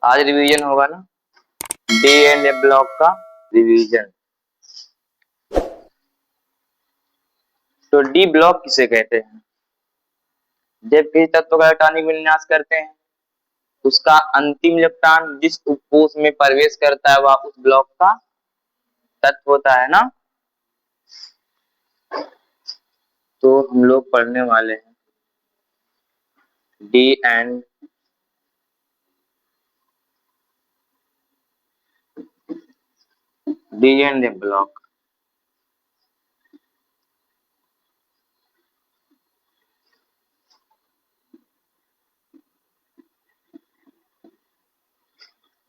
आज रिवीजन होगा ना, डी एंड ए ब्लॉक का रिवीजन। तो डी ब्लॉक किसे कहते हैं? जब किसी तत्व का इलेक्ट्रॉनिक विन्यास करते हैं, उसका अंतिम इलेक्ट्रॉन जिस उपकोष में प्रवेश करता है वह उस ब्लॉक का तत्व होता है ना। तो हम लोग पढ़ने वाले हैं D and A block.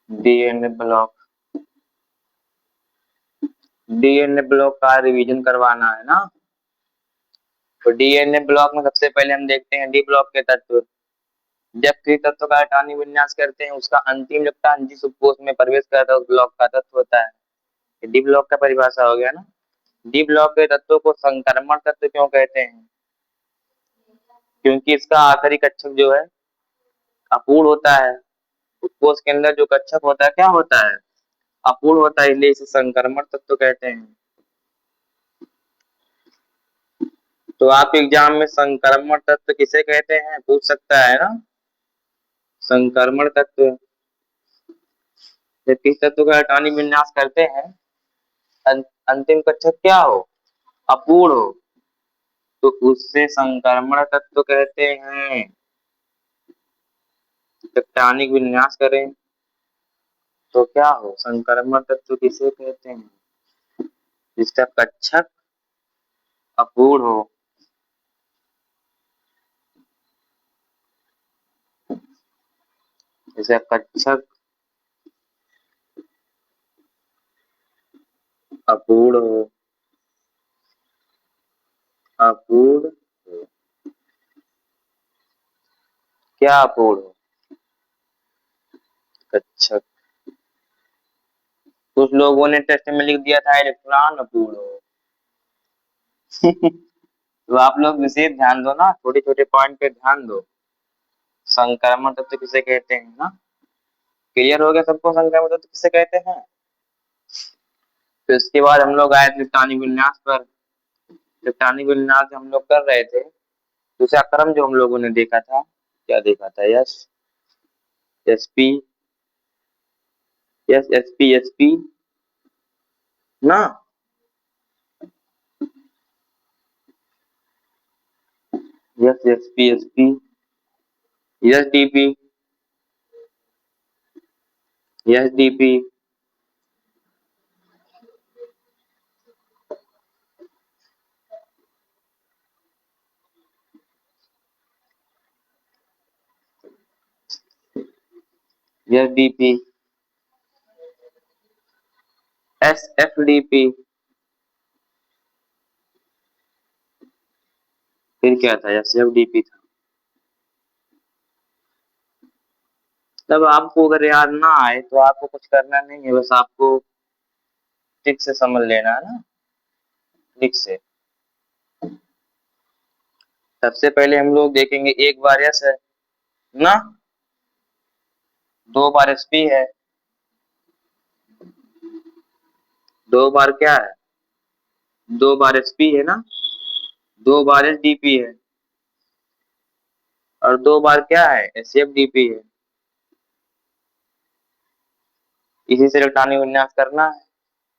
D and A block, D and A block का रिवीजन करवाना है ना। तो डी एंड ए ब्लॉक में सबसे पहले हम देखते हैं डी ब्लॉक के तत्व। जब किसी तत्व का इलेक्ट्रॉनिक विन्यास करते हैं, उसका अंतिम इलेक्ट्रॉन जिस उपकोष में प्रवेश करता है उस ब्लॉक का तत्व होता है। डी ब्लॉक का परिभाषा हो गया ना। डी ब्लॉक के तत्वों को संक्रमण तत्व क्यों कहते हैं? क्योंकि इसका आखिरी कक्षक जो है अपूर्ण होता है। उपकोष के अंदर जो कक्षक होता है क्या होता है? अपूर्ण होता है, इसलिए इसे संक्रमण तत्व कहते हैं। तो आप एग्जाम में संक्रमण तत्व किसे कहते हैं पूछ सकता है ना। संक्रमण तत्व जब किसी तत्व का इलेक्ट्रॉनिक विन्यास करते हैं, अंतिम कक्षक क्या हो? अपूर्ण हो, तो उससे संक्रमण तत्व कहते हैं। इलेक्ट्रॉनिक विन्यास करें तो क्या हो? संक्रमण तत्व किसे कहते हैं? जिसका कक्षक अपूर्ण हो। जिसका कक्षक अपूर्ण हो, अपूर्ण हो। क्या अपूर्ण हो? कक्षक। कुछ लोगों ने टेस्ट में लिख दिया था इलेक्ट्रॉन अपूर्ण हो। तो आप लोग विशेष ध्यान दो ना, छोटे छोटे पॉइंट पे ध्यान दो। संक्रमण तत्व किसे कहते हैं ना। क्लियर हो गया सबको संक्रमण तत्व किसे कहते हैं? तो इसके बाद हम लोग आए इलेक्ट्रॉनिक विन्यास पर। इलेक्ट्रॉनिक विन्यास हम लोग कर रहे थे, दूसरा क्रम जो हम लोगों ने देखा था, क्या देखा था? Yes, SP, yes SP, SP ना। Yes SP, SP, yes DP, yes DP, yes DP, S F DP, फिर क्या था? एस एफ डीपी था। तब आपको अगर याद ना आए तो आपको कुछ करना नहीं है, बस आपको ठीक से समझ लेना है ना, ठीक से। सबसे पहले हम लोग देखेंगे एक बार एस है ना, दो बार एसपी है, दो बार क्या है? दो बार एसपी है ना, दो बार एसडीपी है, और दो बार क्या है? एसएफडीपी है। इसी से इलेक्ट्रॉनिक विन्यास करना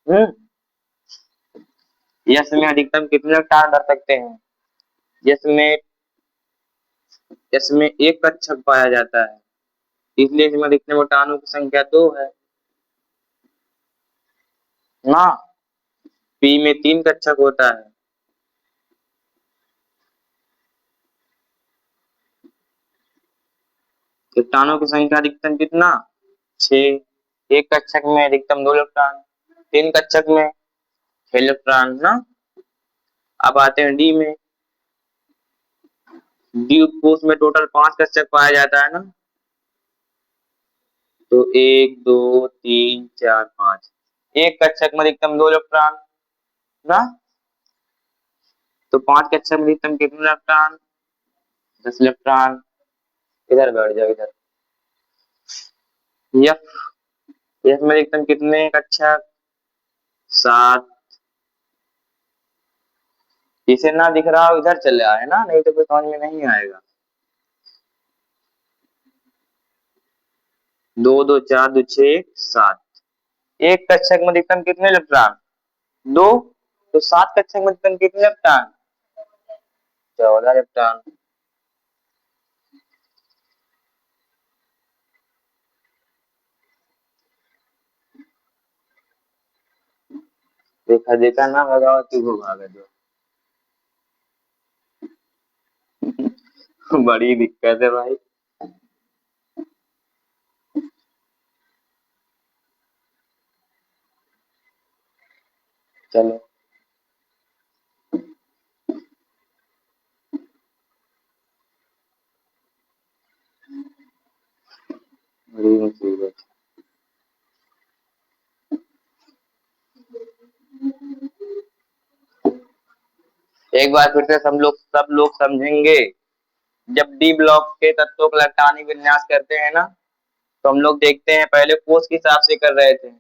है। यस में अधिकतम कितने इलेक्ट्रॉन भर सकते हैं? यस में, यस में एक कक्षक पाया जाता है, इसलिए इसमें अधिकतम इलेक्ट्रॉनों की संख्या दो है ना। पी में तीन कक्षक होता है, इलेक्ट्रॉनों की संख्या अधिकतम कितना? 6। एक कक्षक में अधिकतम दो इलेक्ट्रॉन, तीन कक्षक में 6 इलेक्ट्रॉन ना। अब आते हैं डी में। डी उपकोष में टोटल 5 कक्षक पाया जाता है ना। तो 1 2 3 4 5, एक कक्षक में अधिकतम दो इलेक्ट्रॉन ना। तो 5 कक्षक में अधिकतम कितने इलेक्ट्रॉन? 10 इलेक्ट्रॉन। इधर बैठ जाओ इधर। एफ एफ में एकदम कितने कक्षा 7। इसे ना दिख रहा हो इधर चले आए ना, नहीं तो फिर समझ में नहीं आएगा। 2 2 4 2 6 7। एक कक्षक में अधिकतम कितने इलेक्ट्रॉन? 2। तो 7 कक्षक में अधिकतम कितने इलेक्ट्रॉन? 14 इलेक्ट्रॉन। देखा देखा ना भगाओ तू को भागा जो। बड़ी दिक्कत है भाई। चलो बड़ी मुसीबत। एक बार फिर से सब लोग समझेंगे। जब डी ब्लॉक के तत्वों का इलेक्ट्रॉनिक विन्यास करते हैं ना, तो हम लोग देखते हैं पहले कोष के हिसाब से कर रहे थे,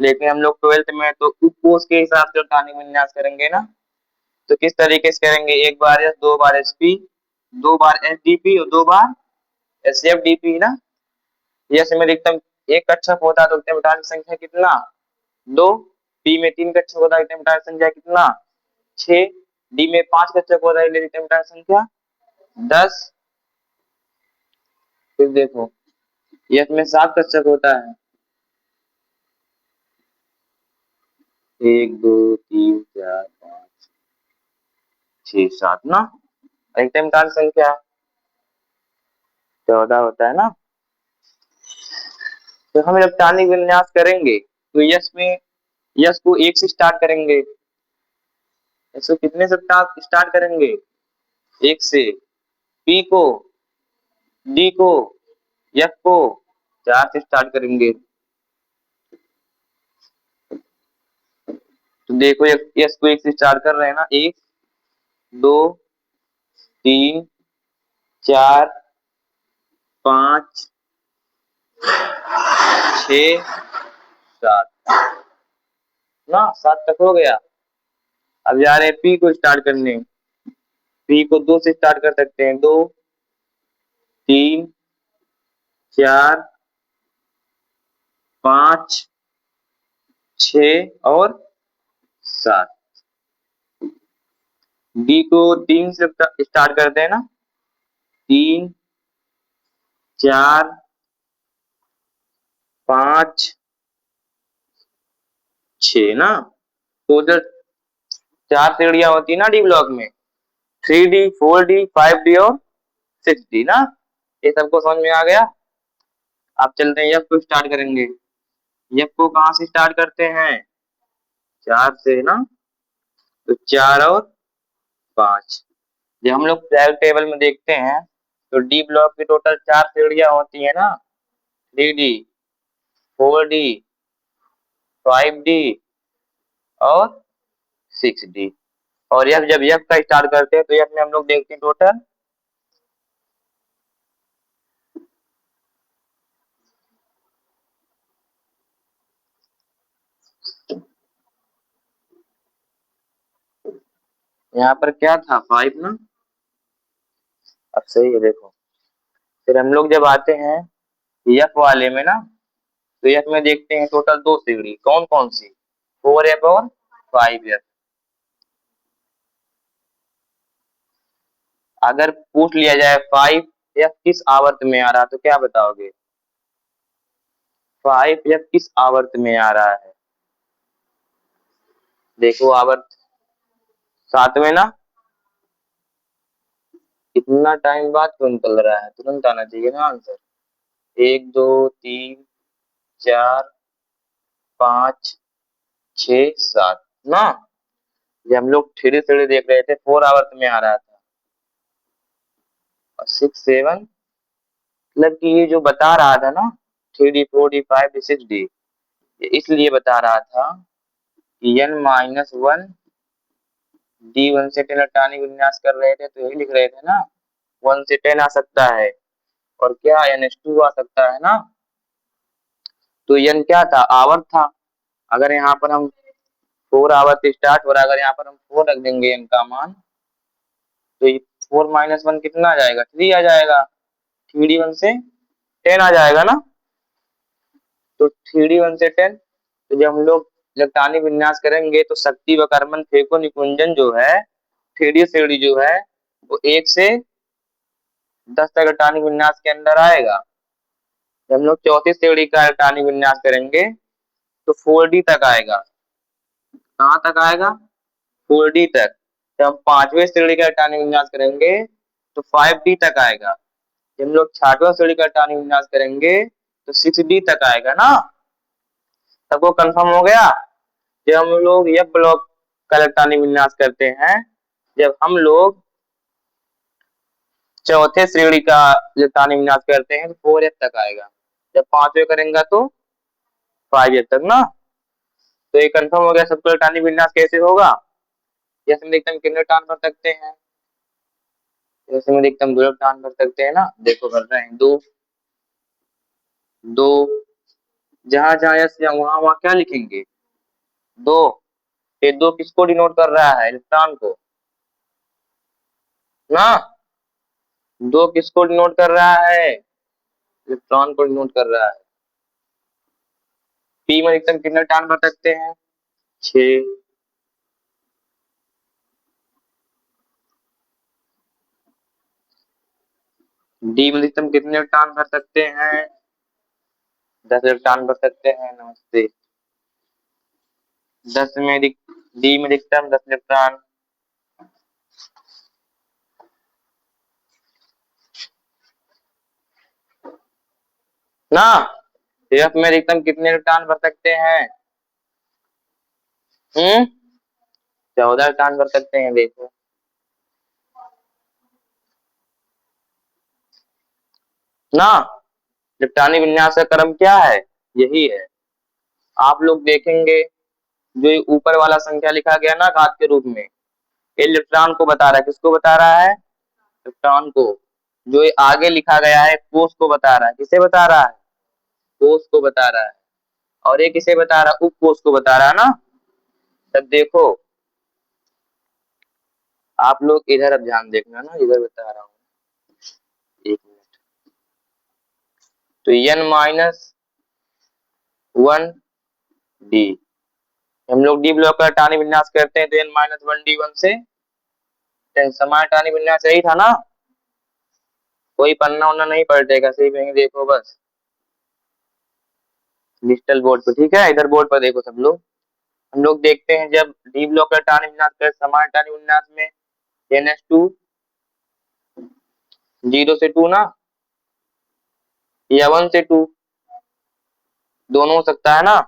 लेकिन हम लोग 12th में तो कोष के हिसाब से इलेक्ट्रॉनिक विन्यास करेंगे ना। तो किस तरीके से करेंगे? एक बार एस, 2 बार एसपी, 2 बार एसडीपी और 2 बार एसएफडीपी ना। यस में अधिकतम एक कक्षक होता है तो अधिकतम इलेक्ट्रॉनिक संख्या कितना? 2। पी में 3 कक्षक होता है अधिकतम इलेक्ट्रॉनिक संख्या कितना? 6। डी में 5 कक्षक होता है अधिकतम इलेक्ट्रॉनिक संख्या 10। फिर देखो एफ में 7 कक्षक होता है, 1 2 3 4 5 6 7 ना। अधिकतम इलेक्ट्रॉनिक संख्या 14 होता है ना। तो हम इलेक्ट्रॉनिक विन्यास करेंगे तो यस में, यस को 1 से स्टार्ट करेंगे। इसको कितने से स्टार्ट करेंगे? 1 से। पी को, डी को, एफ को 4 से स्टार्ट करेंगे। तो देखो यस को 1 से स्टार्ट कर रहे हैं ना। 1 2 3 4 5 6 7 ना। 7 तक हो गया। अब जा रहे हैं पी को स्टार्ट करने। पी को 2 से स्टार्ट कर सकते हैं। 2 3 4 5 6 और 7। डी को 3 से स्टार्ट करते हैं ना। 3 4 5 6 ना। तो उधर 4 सीढ़ियां होती है ना डी ब्लॉक में, 3D 4D 5D और 6D ना। ये सबको समझ में आ गया। अब चलते हैं एफ को स्टार्ट करेंगे। एफ को कहाँ से स्टार्ट करते हैं? 4 से ना। तो 4 और 5। जब हम लोग पीरियोडिक टेबल में देखते हैं तो डी ब्लॉक की टोटल 4 सीढ़ियां होती है ना। 3D 4D 5D और 6D। और यह जब यफ का स्टार्ट करते हैं तो यफ में हम लोग देखते हैं टोटल यहाँ पर क्या था? 5 ना। अब सही है देखो। फिर हम लोग जब आते हैं यफ वाले में ना, तो यफ में देखते हैं टोटल 2 सीढ़ी। कौन कौन सी? 4F और 5F। अगर पूछ लिया जाए 5F किस आवर्त में आ रहा तो क्या बताओगे? 5F किस आवर्त में आ रहा है? देखो आवर्त 7वें ना। इतना टाइम बाद क्यों निकल रहा है? तुरंत आना चाहिए ना आंसर। 1 2 3 4 5 6 7 ना। ये हम लोग थ्री थ्री देख रहे थे, 4 आवर्त में आ रहा था। और 6 7 मतलब कि ये जो बता रहा था ना 3D 4D 5D 6D, ये इसलिए बता रहा था कि n-1 D1 से 10 इलेक्ट्रॉनिक विन्यास कर रहे थे तो यही लिख रहे थे ना। 1 से 10 आ सकता है और क्या NH2 आ सकता है ना। तो n क्या था, आवर्त था। अगर यहाँ पर हम 4 आवर्त स्टार्ट हो रहा है, अगर यहाँ पर हम 4 रख देंगे n का मान, तो ये 4 माइनस 1 कितना आ जाएगा, 3 आ जाएगा। 3d1 से 10 आ जाएगा ना। तो 3d1 से 10, तो जब हम लोग इलेक्ट्रॉनिक विन्यास करेंगे तो शक्ति व कर्मन फेको निकुंजन जो है, 3d श्रेणी जो है, वो 1 से 10 तक इलेक्ट्रॉनिक विन्यास के अंदर आएगा। जब हम लोग चौथी श्रेणी का इलेक्ट्रॉनिक विन्यास करेंगे तो 4d तक आएगा। कहाँ तक आएगा, 4d तक। जब हम पांचवें श्रेणी का इलेक्ट्रॉनिक विन्यास करेंगे तो 5d तक आएगा। जब हम लोग छठवें श्रेणी का इलेक्ट्रॉनिक विन्यास करेंगे तो 6d तक आएगा ना। सबको कंफर्म हो गया। जब हम लोग यह ब्लॉक का इलेक्ट्रॉनिक विन्यास करते हैं, जब हम लोग चौथे श्रेणी का इलेक्ट्रॉनिक विन्यास करते हैं तो 4f तक आएगा। जब पांचवें करेंगे तो 5f तक ना। तो ये कंफर्म हो गया सबको इलेक्ट्रॉनिक विन्यास कैसे होगा। जैसे में देखते हैं कितने इलेक्ट्रॉन भर सकते हैं, जैसे में देखते हैं 2 इलेक्ट्रॉन भर सकते हैं ना। देखो भर रहे हैं 2 2, जहां जहां यस या वहां वहां क्या लिखेंगे, 2। ये 2 किसको डिनोट कर रहा है, इलेक्ट्रॉन को ना। 2 किसको डिनोट कर रहा है, इलेक्ट्रॉन को डिनोट कर रहा है। पी में अधिकतम कितने इलेक्ट्रॉन भर सकते हैं, 6। डी में अधिकतम कितने इलेक्ट्रॉन भर सकते हैं, 10 इलेक्ट्रॉन भर सकते हैं। नमस्ते। 10 में डी में अधिकतम 10 इलेक्ट्रॉन। ना एफ में अधिकतम कितने इलेक्ट्रॉन भर सकते हैं, 14 इलेक्ट्रॉन भर सकते हैं। देखो ना, इलेक्ट्रॉनिक विन्यास का क्रम क्या है, यही है। आप लोग देखेंगे जो ये ऊपर वाला संख्या लिखा गया ना घात के रूप में, ये इलेक्ट्रॉन को बता रहा है। किसको बता रहा है, इलेक्ट्रॉन को। जो ये आगे लिखा गया है कोष को बता रहा है। किसे बता रहा है, कोष को बता रहा है। और ये किसे बता रहा है, उप कोष को बता रहा है ना। तब देखो आप लोग इधर अब ध्यान देखना ना, इधर बता रहा हूँ, 1 मिनट। तो n-1d, हम लोग डी ब्लॉक का इलेक्ट्रॉनिक विन्यास करते हैं तो n-1d1 से 10 समान इलेक्ट्रॉनिक विन्यास यही था ना। कोई पन्ना वन्ना नहीं पलटेगा, सिर्फ यहीं देखो बस डिजिटल बोर्ड पे। ठीक है, इधर बोर्ड पर देखो सब लोग। हम लोग देखते हैं जब डी ब्लॉक का इलेक्ट्रॉनिक विन्यास करते समान इलेक्ट्रॉनिक विन्यास में ns2 0 से 2 ना, या 1 से 2, दोनों हो सकता है ना।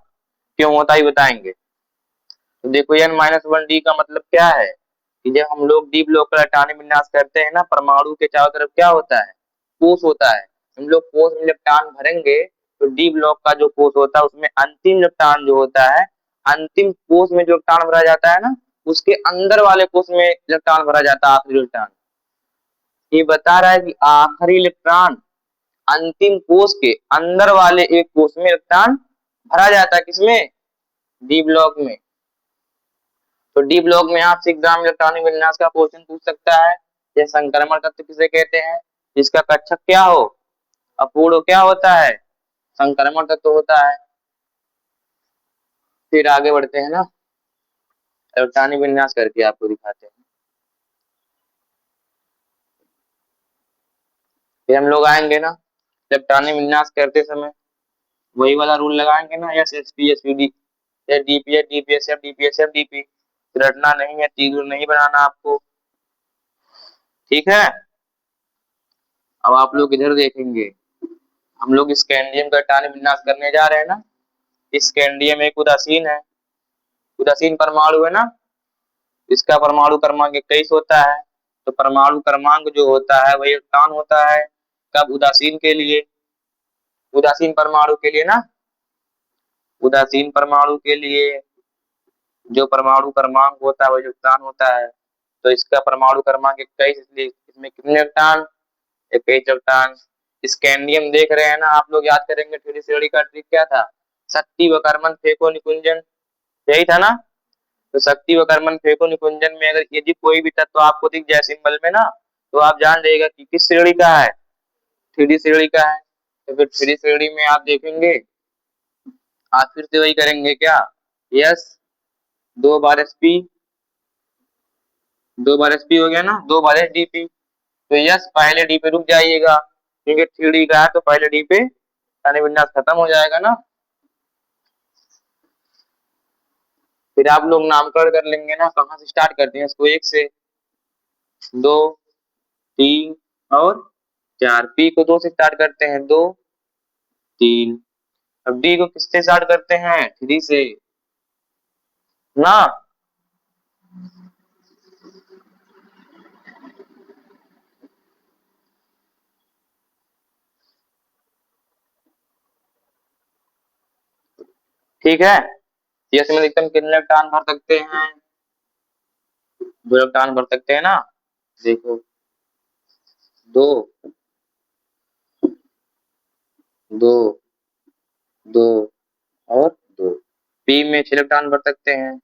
क्यों होता ही बताएंगे। तो देखो n-1d का मतलब क्या है कि जब हम लोग डी ब्लॉक का इलेक्ट्रॉनिक विन्यास करते हैं ना, परमाणु के चारों तरफ क्या होता है, कोष होता है। हम लोग कोष में इलेक्ट्रॉन भरेंगे तो डी ब्लॉक का जो कोष होता है उसमें अंतिम इलेक्ट्रॉन जो होता है, अंतिम कोष में जो इलेक्ट्रॉन भरा जाता है ना, उसके अंदर वाले कोष में इलेक्ट्रॉन भरा जाता है, आखिरी इलेक्ट्रॉन। ये बता रहा है कि आखिरी इलेक्ट्रॉन अंतिम कोष के अंदर वाले एक कोष में इलेक्ट्रॉन भरा जाता है। किसमें, डी ब्लॉक में। तो डी ब्लॉक में आपसे एग्जाम इलेक्ट्रॉनिक विन्यास का क्वेश्चन पूछ सकता है। यह संक्रमण तत्व किसे कहते हैं, जिसका कक्षक क्या हो, अपूर्ण क्या होता है, संक्रमण तत्व होता है। फिर आगे बढ़ते हैं ना, इलेक्ट्रॉनिक विन्यास करके आपको दिखाते हैं। फिर हम लोग आएंगे ना इलेक्ट्रॉनिक विन्यास करते समय वही वाला रूल लगाएंगे ना, S S P S P D, DPS DPSF DPSF DP. रटना नहीं है, तीर नहीं बनाना आपको, ठीक है। अब आप लोग इधर देखेंगे, हम लोग स्कैंडियम का इलेक्ट्रॉनिक विन्यास करने जा रहे हैं ना। स्कैंडियम एक उदासीन है, उदासीन परमाणु है ना। इसका परमाणु क्रमांक 21 होता है। तो परमाणु क्रमांक जो होता है वही इलेक्ट्रॉन होता है। कब, उदासीन के लिए, उदासीन परमाणु के लिए ना, उदासीन परमाणु के लिए जो परमाणु क्रमांक होता है वही इलेक्ट्रॉन होता है। तो इसका परमाणु क्रमांक 21, इसलिए इसमें कितने इलेक्ट्रॉन, 21 इलेक्ट्रॉन। स्कैंडियम देख रहे हैं ना आप लोग, याद करेंगे थ्योरी का ट्रिक क्या था, शक्ति व कर्मण फेको निकुंजन, यही था ना। तो शक्ति व कर्मण फेको निकुंजन में अगर यदि कोई भी तत्व आपको दिख जाए सिंबल में ना, तो आप जान जाइएगा कि किस श्रेणी का है, 3D श्रेणी का है। तो फिर 3D श्रेणी में आप देखेंगे, आप फिर से वही करेंगे क्या, यस 2 बार SP, 2 बार SP हो गया ना, 2 बार SDP। तो यस पहले डी पे रुक जाइएगा, क्योंकि 3D का है तो पहले डी पे यानी विन्यास खत्म हो जाएगा ना। फिर आप लोग नामकरण कर लेंगे ना, कहाँ से स्टार्ट करते हैं इसको, 1 से 2 3 और 4। पी को 2 से स्टार्ट करते हैं, 2 3। अब डी को किससे स्टार्ट करते हैं, 3 से ना। ठीक है, ये इसमें एकदम कितने इलेक्ट्रॉन भर सकते हैं, 2 इलेक्ट्रॉन भर सकते हैं ना। देखो 2 2 2 और 2। पी में 6 इलेक्ट्रॉन भर सकते हैं।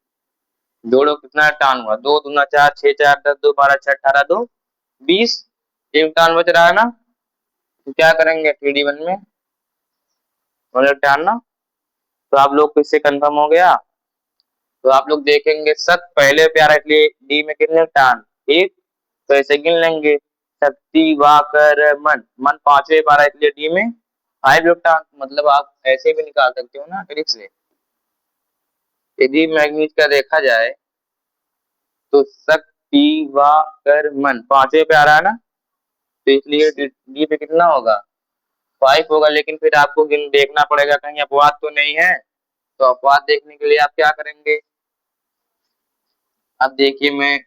जोड़ो कितना इलेक्ट्रॉन हुआ, 2 दूना 4, 6 4 10, 2 12 6 18, 2 20 इलेक्ट्रॉन बच रहा है ना। तो क्या करेंगे 3D1 में 1 इलेक्ट्रॉन ना। तो आप लोग को इससे कंफर्म हो गया। तो आप लोग देखेंगे सत पहले प्यारा इसलिए डी में कितने इलेक्ट्रॉन, 1। तो ऐसे गिन लेंगे, शक्ति वाकर मन, मन 5वें पारा इसलिए डी में 5 इलेक्ट्रॉन। मतलब आप ऐसे भी निकाल सकते हो ना ट्रिक से। यदि मैग्नीज का देखा जाए तो शक्ति वाकर मन 5वें पे आ रहा है ना, तो इसलिए डी पे कितना होगा, 5 होगा। लेकिन फिर आपको देखना पड़ेगा कहीं अपवाद तो नहीं है। तो अपवाद देखने के लिए आप क्या करेंगे, अब देखिए मैं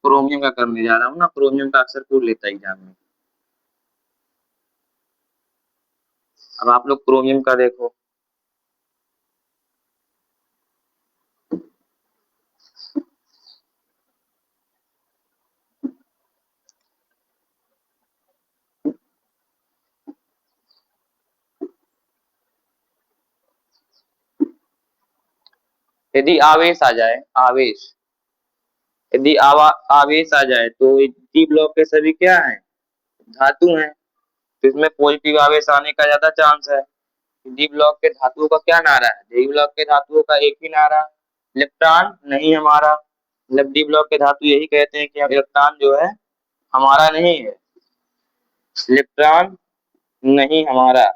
क्रोमियम का करने जा रहा हूँ ना, क्रोमियम का अक्सर पूछ लेता है एग्जाम में। अब आप लोग क्रोमियम का देखो, यदि आवेश आ जाए, आवेश यदि आवेश आ जाए तो डी ब्लॉक के सभी क्या है, धातु हैं। तो इसमें पॉजिटिव आवेश आने का ज्यादा चांस है। डी ब्लॉक के धातुओं का क्या नारा है, डी ब्लॉक के धातुओं का एक ही नारा, इलेक्ट्रॉन नहीं हमारा। मतलब डी ब्लॉक के धातु यही कहते हैं कि इलेक्ट्रॉन जो है हमारा नहीं है, इलेक्ट्रॉन नहीं हमारा।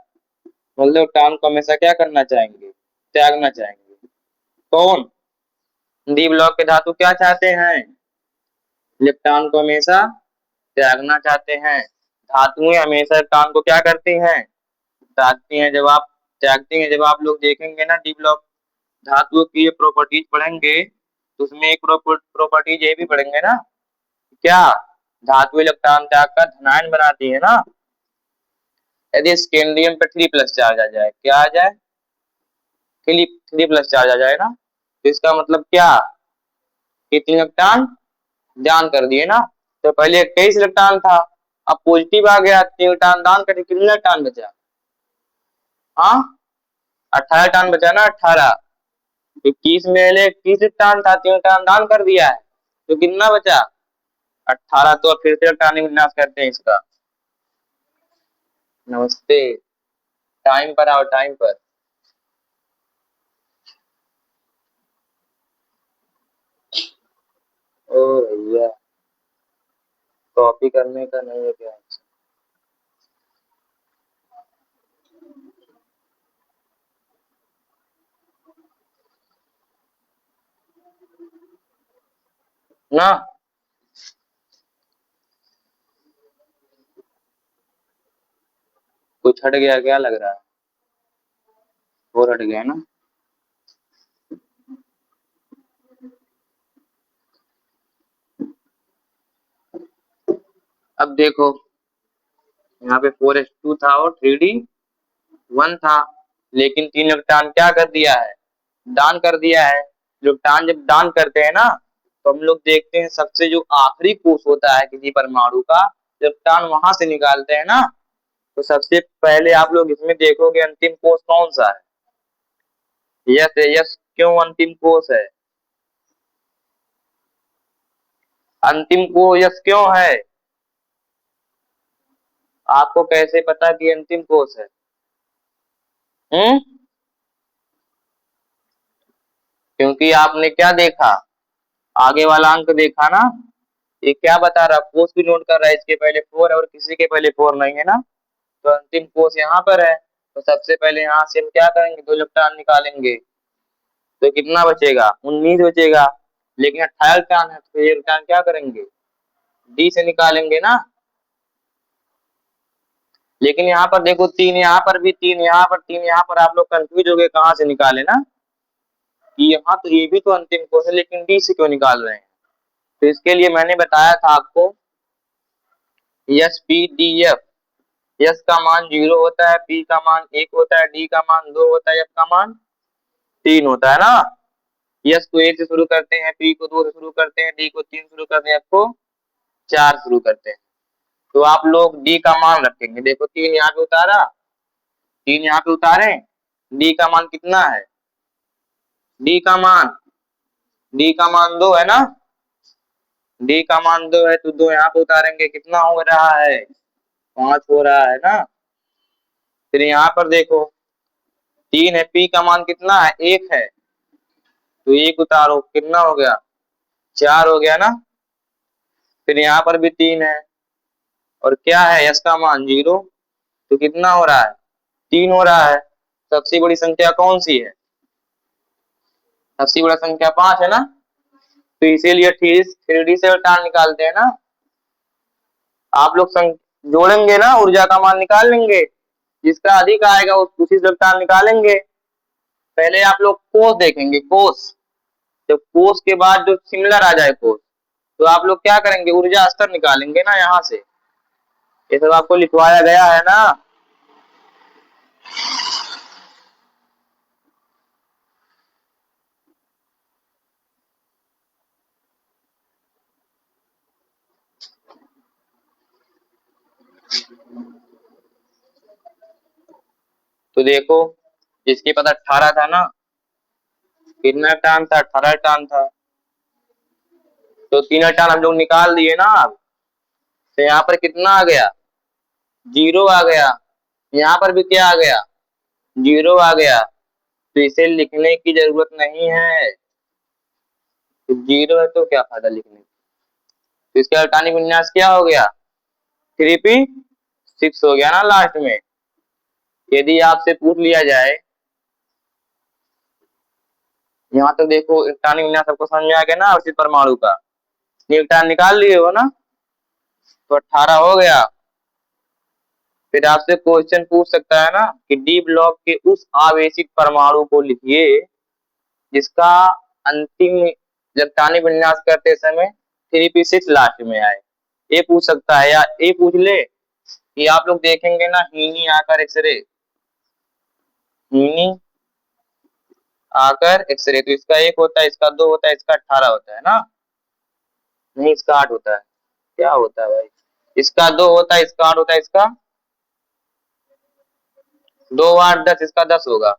मतलब इलेक्ट्रॉन को हमेशा क्या करना चाहेंगे, त्यागना चाहेंगे। कौन, डी ब्लॉक के धातु क्या चाहते हैं, इलेक्ट्रॉन को हमेशा त्यागना चाहते हैं। धातुएं हमेशा इलेक्ट्रॉन को क्या करती हैं, त्यागती हैं। जब आप त्यागती हैं, जब आप लोग देखेंगे ना डी ब्लॉक धातुओं की ये प्रॉपर्टीज पढ़ेंगे, तो उसमें एक प्रॉपर्टीज ये भी पढ़ेंगे ना, क्या धातु इलेक्ट्रॉन त्याग का धनायन बनाती है ना। यदि स्कैंडियम पे 3+ चार्ज आ जाए, क्या आ जाए, 3+ चार्ज आ जाए ना, तो इसका मतलब क्या, कितने इलेक्ट्रॉन दान कर दिए ना। तो पहले 21 इलेक्ट्रॉन था, अब पॉजिटिव आ गया, 3 इलेक्ट्रॉन दान करके कितने इलेक्ट्रॉन बचा, हाँ 18 इलेक्ट्रॉन बचा ना, 18। 21 में 21 इलेक्ट्रॉन था, 3 इलेक्ट्रॉन दान कर दिया है, तो कितना बचा 18। तो अब फिर से इलेक्ट्रॉनिक विन्यास करते हैं इसका। नमस्ते, टाइम पर आओ, टाइम पर। ओ भैया, कॉपी करने का नहीं है क्या ना। कुछ हट गया क्या लग रहा है, और हट गया ना। अब देखो यहाँ पे 4s2 था और 3d1 था, लेकिन 3 इलेक्ट्रॉन क्या कर दिया है, दान कर दिया है। इलेक्ट्रॉन जब दान करते हैं ना, तो हम लोग देखते हैं सबसे जो आखिरी कोष होता है किसी परमाणु का, इलेक्ट्रॉन वहां से निकालते हैं ना। तो सबसे पहले आप लोग इसमें देखोगे अंतिम कोष कौन सा है, यस यस क्यों अंतिम कोश है? अंतिम कोश यस क्यों है? आपको कैसे पता कि अंतिम कोश है? हम्म, क्योंकि आपने क्या देखा, आगे वाला अंक देखा ना। ये क्या बता रहा, कोस भी नोट कर रहा है, इसके पहले 4 और किसी के पहले 4 नहीं है ना, तो अंतिम कोस यहाँ पर है। तो सबसे पहले यहाँ से हम क्या करेंगे, 2 इलेक्ट्रॉन निकालेंगे, तो कितना बचेगा, 19 बचेगा। लेकिन 18 इलेक्ट्रॉन है, तो ये इलेक्ट्रॉन क्या करेंगे, डी से निकालेंगे ना। लेकिन यहाँ पर देखो 3, यहाँ पर भी 3, यहाँ पर 3, यहाँ पर आप लोग कंफ्यूज हो गए कहाँ से निकाले ना, कि यहाँ तो ये भी तो अंतिम कोश है, लेकिन डी से क्यों निकाल रहे हैं। तो इसके लिए मैंने बताया था आपको, S P D F, S का मान 0 होता है, पी का मान 1 होता है, डी का मान 2 होता है, एफ का मान 3 होता है ना। एस को 1 से शुरू करते हैं, पी को 2 से शुरू करते हैं, डी को 3 शुरू करते हैं, एफ को 4 शुरू करते हैं। तो आप लोग डी का मान रखेंगे, देखो 3 यहाँ पे उतारा, 3 यहाँ पे उतारे, डी का मान कितना है, डी का मान, डी का मान 2 है ना, डी का मान 2 है, तो 2 यहाँ पे उतारेंगे, कितना हो रहा है, 5 हो रहा है ना। फिर यहाँ पर देखो 3 है, पी का मान कितना है, 1 है, तो 1 उतारो, कितना हो गया, 4 हो गया ना। फिर यहाँ पर भी 3 है, और क्या है, एस का मान 0, तो कितना हो रहा है, 3 हो रहा है। सबसे बड़ी संख्या कौन सी है, सबसे बड़ा संख्या 5 है ना, तो इसीलिए थ्री डी से टाल निकालते हैं ना। आप लोग जोड़ेंगे ना, ऊर्जा का मान निकाल लेंगे, जिसका अधिक आएगा उसी से टाल निकालेंगे। पहले आप लोग कोस देखेंगे, कोस, जब कोस के बाद जो सिमिलर आ जाए कोस, तो आप लोग क्या करेंगे, ऊर्जा स्तर निकालेंगे ना यहाँ से। ये सब आपको लिखवाया गया है ना। तो देखो, जिसके पास 18 था ना, कितना टान था, 18 टान था, तो 3 टान हम लोग निकाल दिए ना। अब तो यहाँ पर कितना आ गया, 0 आ गया, यहाँ पर भी क्या आ गया, 0 आ गया, तो इसे लिखने की जरूरत नहीं है, तो 0 है तो क्या फायदा लिखने का। तो इसका इलेक्ट्रॉनिक विन्यास क्या हो गया, 3p6 हो गया ना लास्ट में। यदि आपसे पूछ लिया जाए, यहाँ तक देखो इलेक्ट्रॉनिक विन्यास सबको समझ में आ गया ना, उसी परमाणु का इलेक्ट्रॉन निकाल लिए हो ना, तो 18 हो गया। फिर आपसे क्वेश्चन पूछ सकता है ना कि डी ब्लॉक के उस आवेशित परमाणु को लिखिए जिसका अंतिम इलेक्ट्रॉनिक विन्यास करते समय 3p6 लास्ट में आए। ये पूछ सकता है, या ये पूछ ले कि आप लोग देखेंगे ना, हीनी आकर एक्सरे, हीनी आकर एक्सरे, तो इसका 1 होता है, इसका 2 होता है, इसका 18 होता है ना, नहीं इसका 8 होता है, क्या होता है भाई, इसका 2 होता है, इसका 8 होता है, इसका 2 8 10, इसका 10 होगा।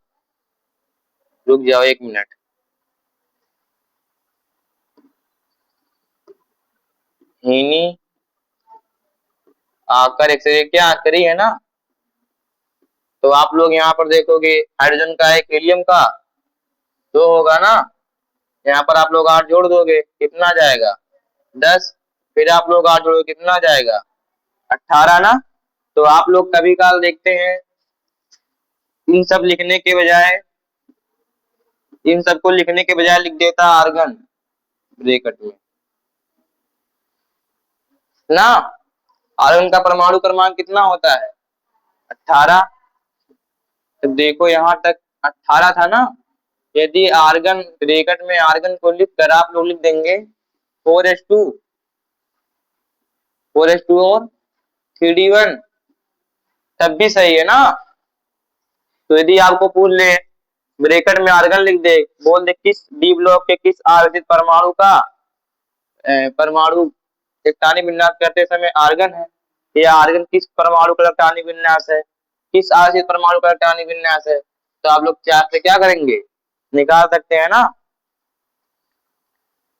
रुक जाओ 1 मिनट, हीनी आकर एक्सरे क्या करी है ना, तो आप लोग यहाँ पर देखोगे हाइड्रोजन का एक, हीलियम का 2 होगा ना, यहाँ पर आप लोग 8 जोड़ दोगे, कितना जाएगा 10, फिर आप लोग 8 जोड़ोगे, कितना जाएगा 18 ना। तो आप लोग कभी काल देखते हैं, इन सब लिखने के बजाय, इन सबको लिखने के बजाय लिख देता आर्गन ब्रैकेट में ना। आर्गन का परमाणु क्रमांक कितना होता है, 18। तो देखो यहाँ तक 18 था ना, यदि आर्गन ब्रैकेट में आर्गन को लिख कर आप लोग लिख देंगे 4s2, 4s2 और 3d1, तब भी सही है ना। तो यदि आपको पूछ ले, ब्रैकेट में आर्गन लिख दे, बोल दे किस डी ब्लॉक के किस आवर्तित परमाणु का परमाणु इलेक्ट्रॉनिक विन्यास करते समय आर्गन है, या आर्गन किस परमाणु का इलेक्ट्रॉनिक विन्यास है, किस आवर्तित परमाणु का इलेक्ट्रॉनिक विन्यास है, तो आप लोग 4 से क्या करेंगे, निकाल सकते हैं ना।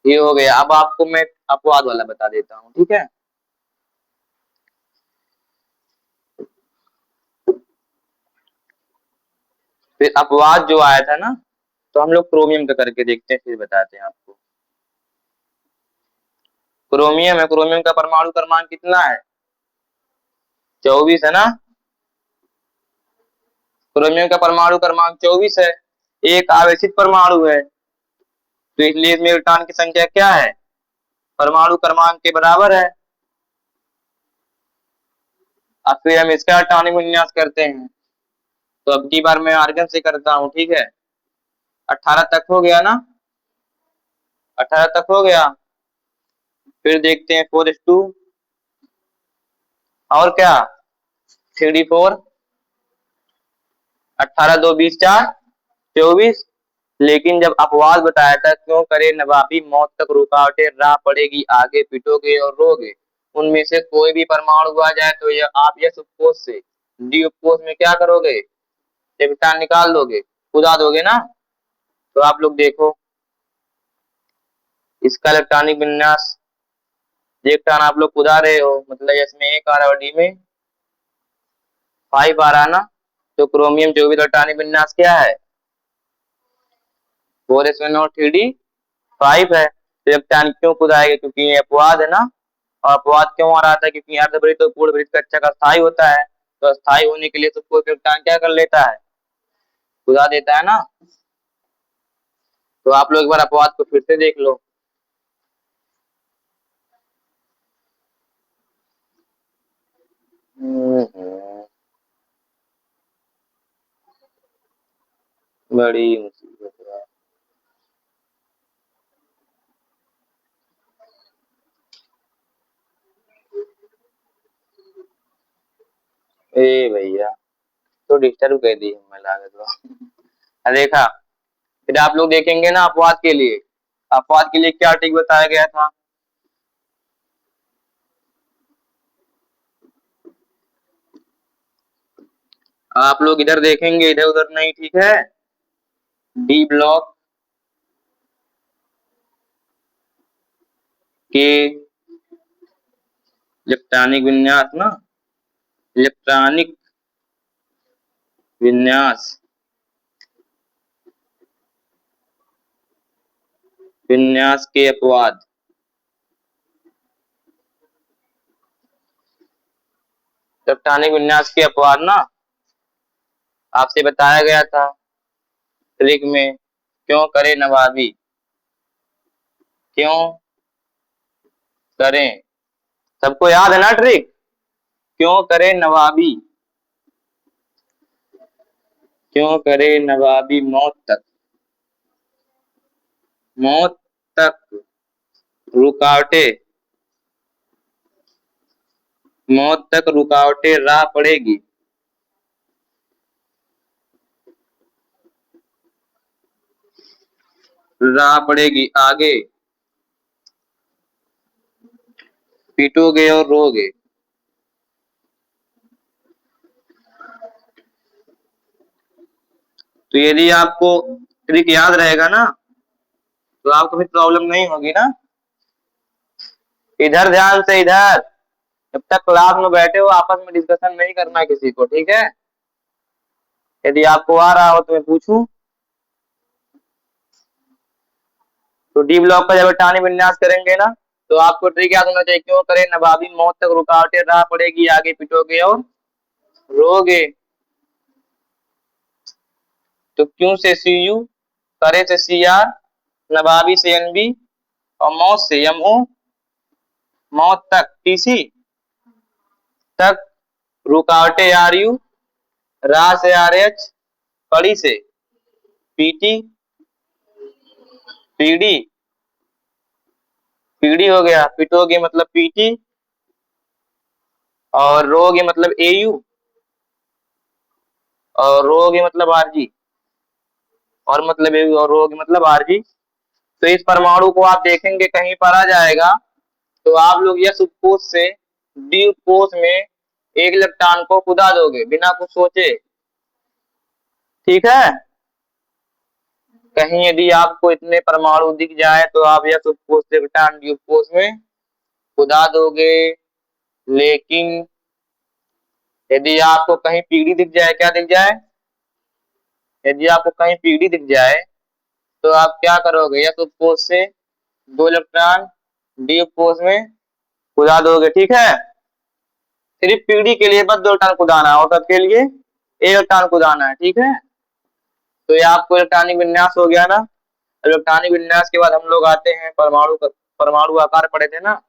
ये हो गया। अब आपको मैं अपवाद वाला बता देता हूँ, ठीक है। फिर अपवाद जो आया था ना, तो हम लोग क्रोमियम का करके देखते हैं, फिर बताते हैं आपको। क्रोमियम है, क्रोमियम का परमाणु क्रमांक कितना है? 24 है ना। क्रोमियम का परमाणु क्रमांक 24 है। एक आवेशित परमाणु है, तो इसलिए इसमें इलेक्ट्रॉन की संख्या क्या है? परमाणु क्रमांक के बराबर है। अब फिर हम इसका इलेक्ट्रॉनिक विन्यास करते हैं। तो अब की बार मैं आर्गन से करता हूँ, ठीक है। 18 तक हो गया ना, 18 तक हो गया। फिर देखते हैं 4s2 और क्या, 3d4, 18 2 20 4 24। लेकिन जब अपवाद बताया था, क्यों करे नवाबी मौत तक रुकावटें राह पड़ेगी आगे पिटोगे और रोगे, उनमें से कोई भी परमाणु आ जाए तो यह आप यह उपकोष से डी उपकोष में क्या करोगे? इलेक्ट्रॉन निकाल दोगे, खुदा दोगे ना। तो आप लोग देखो इसका इलेक्ट्रॉनिक विन्यास, इलेक्ट्रॉन आप लोग खुदा रहे हो, मतलब इसमें एक आ रहा है और डी में 5 आ रहा है ना। तो क्रोमियम 24 इलेक्ट्रॉनिक विन्यास क्या है? 4s1 और 3d5 है। तो इलेक्ट्रॉन क्यों खुदाएगा? क्योंकि ये अपवाद है ना। और अपवाद क्यों आ रहा था? क्योंकि अर्धवृत्त और पूर्णवृत्त का कक्षा का स्थायी होता है, तो स्थायी होने के लिए सबको इलेक्ट्रॉन क्या कर लेता है? खुदा देता है ना। तो आप लोग एक बार अपवाद को फिर से देख लो। बड़ी मुसीबत है। ए भैया, तो डिस्टर्ब कर दी मैं लागत को। देखा। फिर आप लोग देखेंगे ना अपवाद के लिए, अपवाद के लिए क्या ट्रिक बताया गया था? आप लोग इधर देखेंगे, इधर उधर नहीं, ठीक है। डी ब्लॉक के इलेक्ट्रॉनिक विन्यास ना, इलेक्ट्रॉनिक विन्यास, विन्यास के अपवाद। इलेक्ट्रॉनिक विन्यास के अपवाद ना आपसे बताया गया था ट्रिक में, क्यों करे नवाबी, क्यों करें, सबको याद है ना ट्रिक? क्यों करे नवाबी, क्यों करे नवाबी मौत तक, मौत तक रुकावटें, मौत तक रुकावटें राह पड़ेगी, राह पड़ेगी आगे पीटोगे और रोगे। तो यदि आपको ट्रिक याद रहेगा ना, तो आपको फिर प्रॉब्लम नहीं होगी ना। इधर ध्यान से, इधर। जब तक क्लास में बैठे हो आपस में डिस्कशन नहीं करना है किसी को, ठीक है। यदि आपको आ रहा हो तो मैं पूछूं। तो डी ब्लॉक का जब इलेक्ट्रॉनिक विन्यास करेंगे ना, तो आपको ट्रिक याद होना चाहिए, क्यों करे नवाबी मौत तक रुकावटें राह पड़ेगी आगे पिटोगे और रोगे। तो क्यों से सी यू, करे से सी आर, नवाबी से एन बी, और मौत से एम ओ, मौत तक टी सी, तक रुकावटें आर यू, राह से आर एच, कड़ी से पीटी, पीडी, पीडी हो गया, पिटोगे मतलब पीटी, और रोगे मतलब एयू, और रोगे मतलब आरजी, और मतलब एयू, और रोगे मतलब आरजी। तो इस परमाणु को आप देखेंगे कहीं पर आ जाएगा, तो आप लोग यस उपकोष से डी उपकोष में एक इलेक्ट्रॉन को कुदा दोगे बिना कुछ सोचे, ठीक है। कहीं यदि आपको इतने परमाणु दिख जाए तो आप यस उपकोष से विटान डी उपकोष में खुदा दोगे। लेकिन यदि आपको कहीं पीढ़ी दिख जाए, क्या दिख जाए, यदि आपको कहीं पीढ़ी दिख जाए तो आप क्या करोगे, यस उपकोष से 2 इलेक्ट्रॉन डी उपकोष में खुदा दोगे। ठीक है, सिर्फ पीढ़ी के लिए बस 2 इलेक्ट्रॉन खुदाना है और सबके लिए 1 इलेक्ट्रॉन खुदाना है। ठीक है, तो ये आपको इलेक्ट्रॉनिक विन्यास हो गया ना। इलेक्ट्रॉनिक विन्यास के बाद हम लोग आते हैं परमाणु आकार पढ़े थे ना।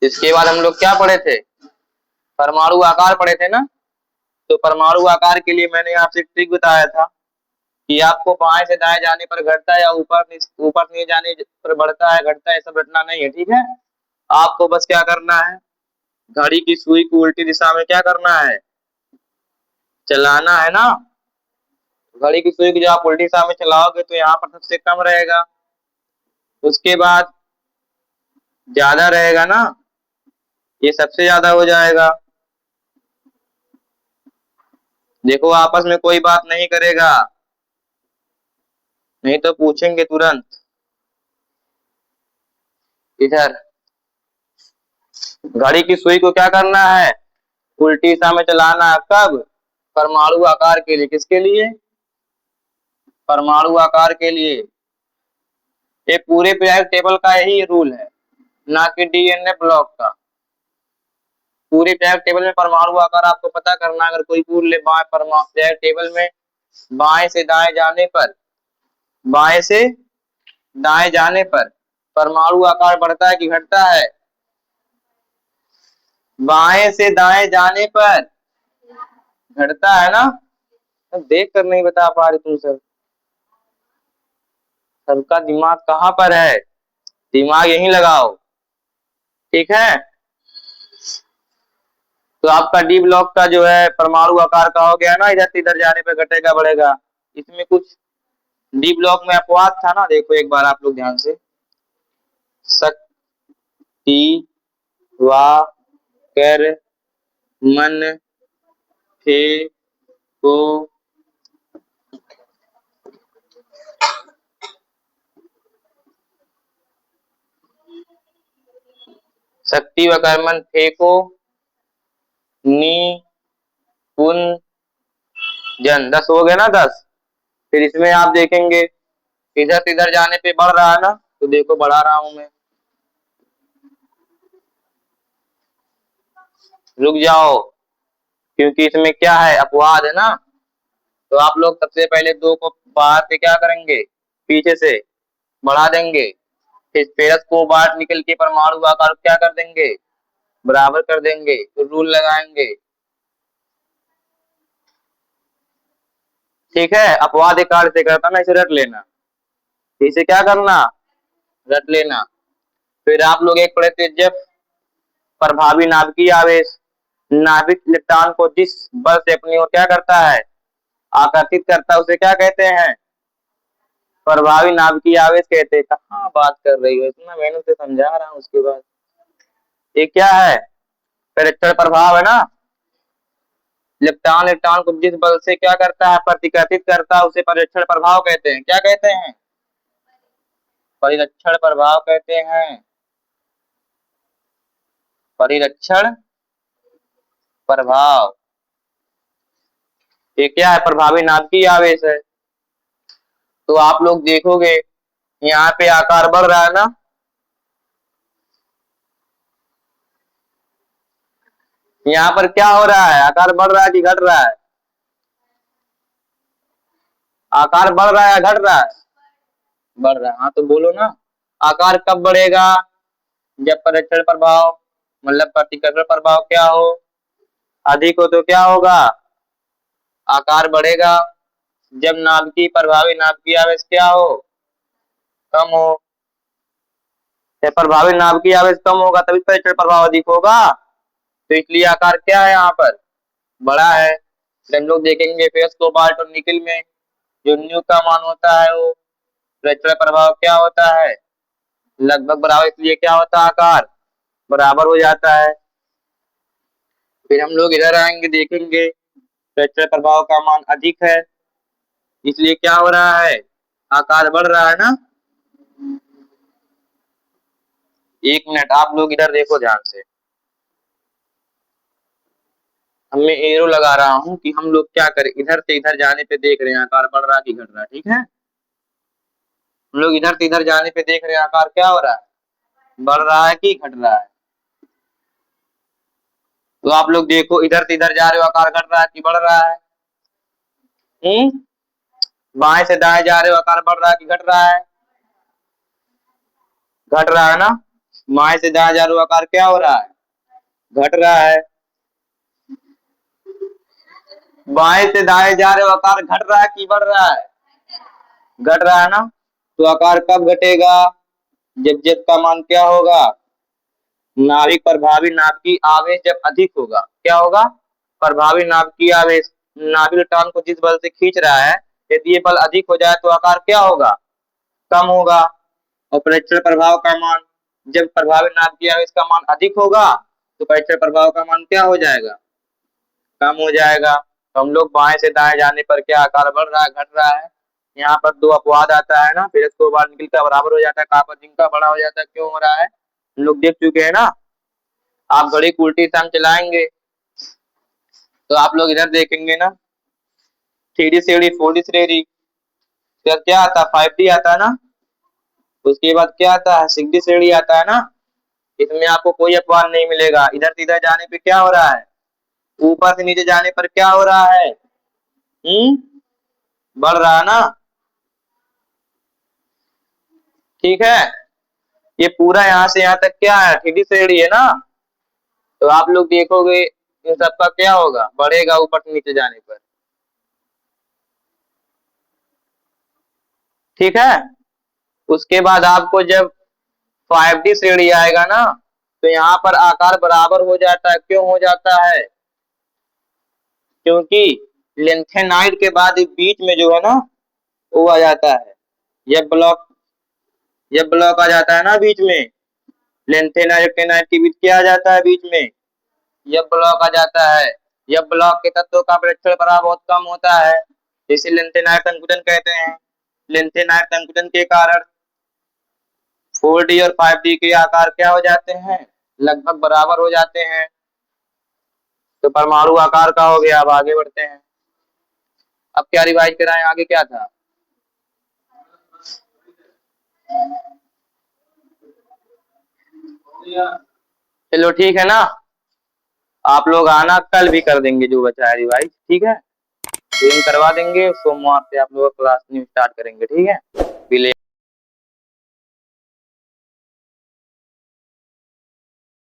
इसके बाद हम लोग क्या पढ़े थे, परमाणु आकार पढ़े थे ना। तो परमाणु आकार के लिए मैंने आपसे ट्रिक बताया था कि आपको बाएं से दाएं जाने पर घटता है या ऊपर नीचे जाने पर बढ़ता है घटता है, सब रटना नहीं है। ठीक है, आपको बस क्या करना है, घड़ी की सुई को उल्टी दिशा में क्या करना है, चलाना है ना। घड़ी की सुई को जब आप उल्टी दिशा में चलाओगे तो यहाँ पर सबसे कम रहेगा, उसके बाद ज्यादा रहेगा ना, ये सबसे ज्यादा हो जाएगा। देखो आपस में कोई बात नहीं करेगा, नहीं तो पूछेंगे तुरंत। इधर घड़ी की सुई को क्या करना है, उल्टी दिशा में चलाना। कब, परमाणु आकार के लिए। किसके लिए, परमाणु आकार के लिए। ये पूरे पीरियोडिक टेबल का यही रूल है, ना कि डीएनए ब्लॉक का। पूरे पीरियोडिक टेबल में परमाणु आकार आपको पता करना। अगर कोई पूछ ले पीरियोडिक टेबल में बाएं से दाएं जाने पर, बाएं से दाएं जाने पर परमाणु आकार बढ़ता है कि घटता है, बाएं से दाएं जाने पर घटता है ना। देख कर नहीं बता पा रहे तुम सब, सबका दिमाग कहाँ पर है, दिमाग यहीं लगाओ। ठीक है, तो आपका डी ब्लॉक का जो है परमाणु आकार का हो गया ना, इधर से इधर जाने पर घटेगा बढ़ेगा। इसमें कुछ डी ब्लॉक में अपवाद था ना, देखो एक बार आप लोग ध्यान से। शक्ति वा कर मन थे को शक्ति व कर्मन फेंको नी पुन जन, 10 हो गए ना 10। फिर इसमें आप देखेंगे इधर से इधर जाने पे बढ़ रहा है ना, तो देखो बढ़ा रहा हूं मैं, रुक जाओ क्योंकि इसमें क्या है, अपवाद है ना। तो आप लोग सबसे पहले 2 को बाहर से क्या करेंगे, पीछे से बढ़ा देंगे, फिर फेरस को बाहर निकल के परमाणु आकार क्या कर देंगे, बराबर कर देंगे, तो रूल लगाएंगे। ठीक है, अपवाद एक कार्य से करता ना, इसे रट लेना, इसे क्या करना, रट लेना। फिर आप लोग एक पढ़े थे जब प्रभावी नाभिकीय आवेश, नाभिक इलेक्ट्रॉन को जिस बल से अपनी ओर क्या करता है, आकर्षित करता है, उसे क्या कहते हैं, प्रभावी नाभिकीय आवेश कहते हैं। कहाँ बात कर रही हो, इतना मैंने से समझा रहा हूँ। उसके बाद ये क्या है, परीक्षण प्रभाव है ना। इलेक्ट्रॉन इलेक्ट्रॉन को जिस बल से क्या करता है, प्रतिकर्षित करता है, उसे परीक्षण प्रभाव कहते हैं। क्या कहते हैं, परिरक्षण प्रभाव कहते हैं, परिरक्षण प्रभाव। ये क्या है, प्रभावी नाभिकीय आवेश है। तो आप लोग देखोगे यहाँ पे आकार बढ़ रहा है ना, यहाँ पर क्या हो रहा है, आकार बढ़ रहा है कि घट रहा है, आकार बढ़ रहा है या घट रहा है, बढ़ रहा है। हाँ तो बोलो ना, आकार कब बढ़ेगा, जब परीक्षण प्रभाव मतलब प्रतिकर्षण प्रभाव क्या हो, अधिक हो तो क्या होगा, आकार बढ़ेगा। जब नाभिकीय प्रभावी नाभिकीय आवेश क्या हो, कम हो। जब प्रभावी नाभिकीय आवेश कम होगा तभी परीक्षण प्रभाव अधिक होगा, तो इसलिए आकार क्या है, यहाँ पर बड़ा है। हम लोग देखेंगे फेस कोबाल्ट और निकिल में जो न्यू का मान होता है वो परीक्षण प्रभाव क्या होता है, लगभग बराबर, इसलिए क्या होता है, आकार बराबर हो जाता है। फिर हम लोग इधर आएंगे देखेंगे प्रेक्षण प्रभाव का मान अधिक है, इसलिए क्या हो रहा है, आकार बढ़ रहा है ना। 1 मिनट, आप लोग इधर देखो ध्यान से, मैं एरो लगा रहा हूं कि हम लोग क्या करें, इधर से इधर जाने पे देख रहे हैं आकार बढ़ रहा कि घट रहा, ठीक है। हम लोग इधर से इधर जाने पे देख रहे हैं आकार क्या हो रहा है, बढ़ रहा है कि घट रहा है। तो आप लोग देखो, इधर से इधर जा रहे हो आकार घट रहा है कि बढ़ रहा है। बाएं से दाएं जा रहे हो आकार बढ़ रहा है कि घट रहा है, घट रहा है ना। बाएं से दाएं जा रहे हो आकार क्या हो रहा है, घट रहा है। बाएं से दाएं जा रहे हो आकार घट रहा है कि बढ़ रहा है, घट रहा है ना। तो आकार कब घटेगा, जब z का मान क्या होगा, नाभिक प्रभावी नाभिकीय आवेश जब अधिक होगा। क्या होगा, प्रभावी नाभिकीय आवेश, नाभिक इलेक्ट्रॉन को जिस बल से खींच रहा है, यदि ये बल अधिक हो जाए तो आकार क्या होगा, कम होगा। और प्रेक्षण प्रभाव का मान, जब प्रभावी नाभिकीय आवेश का मान अधिक होगा तो प्रेक्षण प्रभाव का मान क्या हो जाएगा, कम हो जाएगा। तो हम लोग बाएं से दाएं जाने पर क्या आकार बढ़ रहा है, घट रहा है। यहाँ पर दो अपवाद आता है ना, फिर इसको बार निकल का बराबर हो जाता है, कॉपर जिंक का बड़ा हो जाता है, क्यों हो रहा है, हम लोग देख चुके हैं ना। आप घड़ी को उल्टी दिशा में चलाएंगे तो आप लोग इधर देखेंगे ना, 3D श्रेणी 4D श्रेणी, फिर क्या आता है 5D आता है ना, उसके बाद क्या आता है 6D श्रेणी आता है ना। इसमें आपको कोई अपवाद नहीं मिलेगा, इधर से इधर जाने पे क्या हो रहा है, ऊपर से नीचे जाने पर क्या हो रहा है, बढ़ रहा है ना, ठीक है। ये पूरा यहाँ से यहाँ तक क्या है, 3D श्रेणी है ना। तो आप लोग देखोगे इन सबका क्या होगा, बढ़ेगा ऊपर से नीचे जाने पर, ठीक है। उसके बाद आपको जब 5D श्रेणी आएगा ना, तो यहाँ पर आकार बराबर हो जाता है, क्यों हो जाता है, क्योंकि लेंथेनाइड के बाद बीच में जो है ना वो आ जाता है, ये ब्लॉक, ये ब्लॉक आ जाता है ना बीच में, लेंथेनाइड के बीच क्या आ जाता है बीच में, यह ब्लॉक आ जाता है। यह ब्लॉक के तत्वों का प्रेक्षण प्रभाव बहुत कम होता है, इसे लेंथेनाइड संकुचन कहते हैं। लेंथेनाइड संकुचन के कारण 4D और 5D के आकार क्या हो जाते हैं, लगभग बराबर हो जाते हैं। तो परमाणु आकार का हो गया। अब आगे बढ़ते हैं, अब क्या रिवाइज कराएं, आगे क्या था। चलो ठीक है ना, आप लोग आना, कल भी कर देंगे जो बचा है रिवाइज, ठीक है। तो इन करवा देंगे, सोमवार से आप लोग क्लास न्यू स्टार्ट करेंगे, ठीक है।